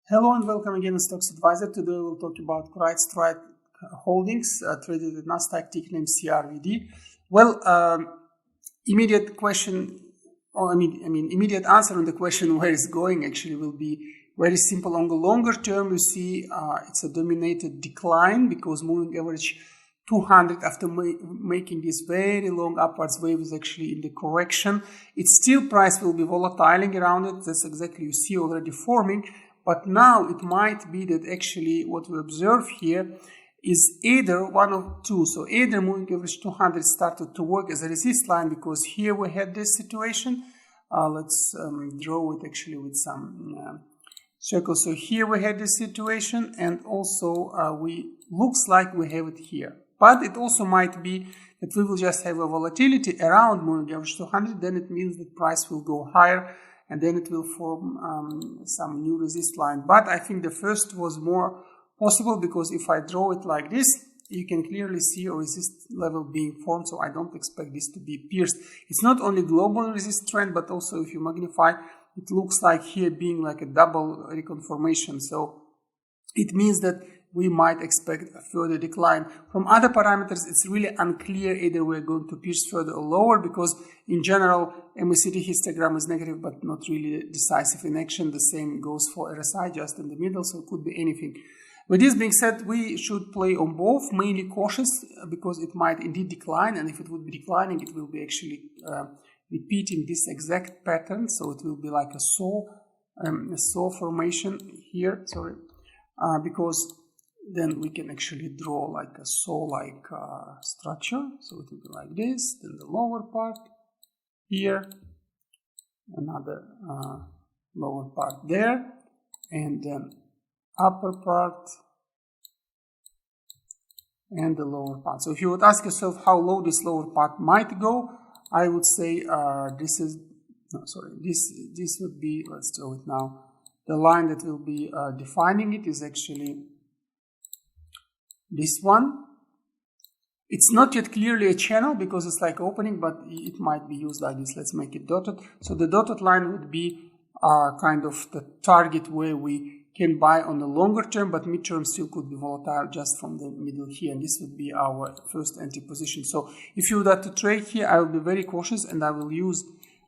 Hello and welcome again to Stocks Advisor. Today we'll talk about CrowdStar holdings traded at Nasdaq, ticker name CRWD. Well, immediate question, or immediate answer on the question where it's going actually will be very simple. On the longer term, you see it's a dominated decline because moving average 200 after making this very long upwards wave is actually in the correction. It's still price will be volatiling around it. That's exactly you see already forming. But now it might be that actually what we observe here is either one of two. So either moving average 200 started to work as a resist line because here we had this situation. Let's draw it actually with some circles. So here we had this situation, and also looks like we have it here. But it also might be that we will just have a volatility around moving average 200. Then it means that price will go higher, and then it will form some new resist line. But I think the first was more possible because if I draw it like this, you can clearly see a resist level being formed. So I don't expect this to be pierced. It's not only global resist trend, but also if you magnify, it looks like here being like a double reconfirmation. So it means that we might expect a further decline. From other parameters, it's really unclear either we're going to pierce further or lower because in general, MACD histogram is negative but not really decisive in action. The same goes for RSI, just in the middle, so it could be anything. With this being said, we should play on both, mainly cautious because it might indeed decline, and if it would be declining, it will be actually repeating this exact pattern, so it will be like a saw formation here, because then we can actually draw like a saw-like structure. So it will be like this, then the lower part here, another lower part there, and then upper part and the lower part. So if you would ask yourself how low this lower part might go, I would say this would be, let's draw it now, the line that will be defining it is actually this one. It's not yet clearly a channel because it's like opening, but it might be used like this. Let's make it dotted. So the dotted line would be kind of the target where we can buy on the longer term, but midterm still could be volatile just from the middle here. And this would be our first entry position. So if you would like to trade here, I will be very cautious and I will use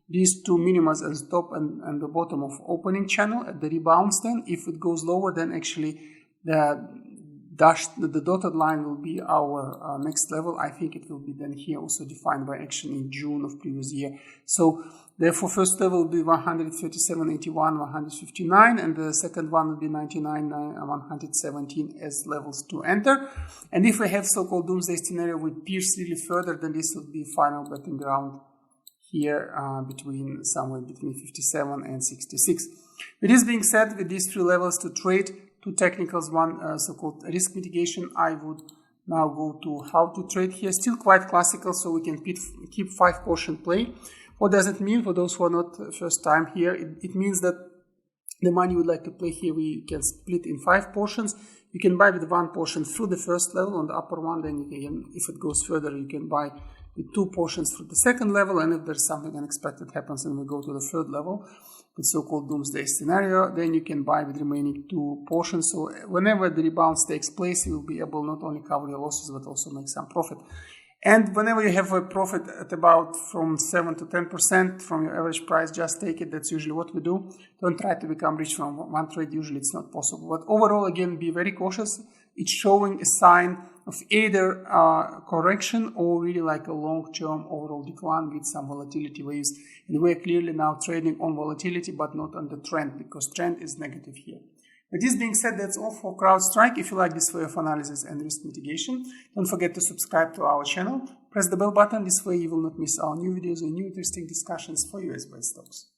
these two minimas as top and the bottom of opening channel at the rebounds. Then if it goes lower, then actually the dotted line will be our next level. I think it will be then here also defined by action in June of previous year. So therefore first level will be 137.81, 159, and the second one will be 99, 117 as levels to enter. And if we have so-called doomsday scenario with pierce really further, then this would be final betting ground here somewhere between 57 and 66. With this being said, with these three levels to trade, two technicals, one so-called risk mitigation, I would now go to how to trade here. Still quite classical, so we can keep 5 portion play. What does it mean for those who are not first time here? It means that the money you would like to play here, we can split in 5 portions. You can buy with 1 portion through the first level on the upper one, then you can, if it goes further, you can buy with 2 portions through the second level, and if there's something unexpected happens and we go to the third level, the so-called doomsday scenario, then you can buy with remaining 2 portions. So whenever the rebounds takes place, you will be able not only cover your losses but also make some profit. And whenever you have a profit at about from 7 to 10% from your average price, just take it. That's usually what we do. Don't try to become rich from one trade. Usually it's not possible. But overall, again, be very cautious. It's showing a sign of either correction or really like a long-term overall decline with some volatility waves. And we're clearly now trading on volatility but not on the trend because trend is negative here. With this being said, that's all for CrowdStar. If you like this way of analysis and risk mitigation, don't forget to subscribe to our channel. Press the bell button. This way you will not miss our new videos and new interesting discussions for US-based stocks.